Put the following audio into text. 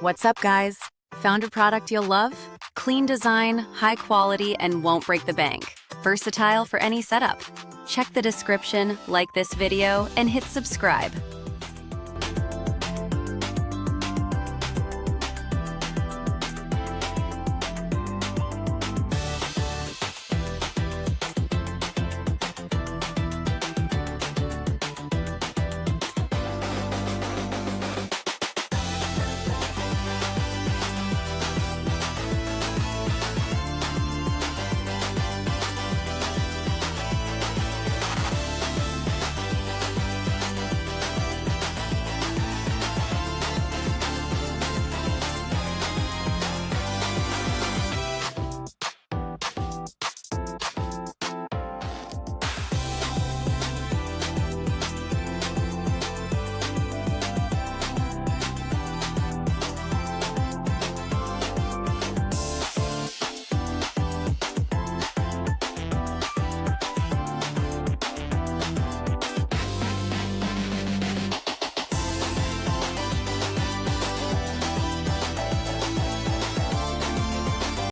What's up, guys? Found a product you'll love? Clean design, high quality, and won't break the bank. Versatile for any setup. Check the description, like this video, and hit subscribe.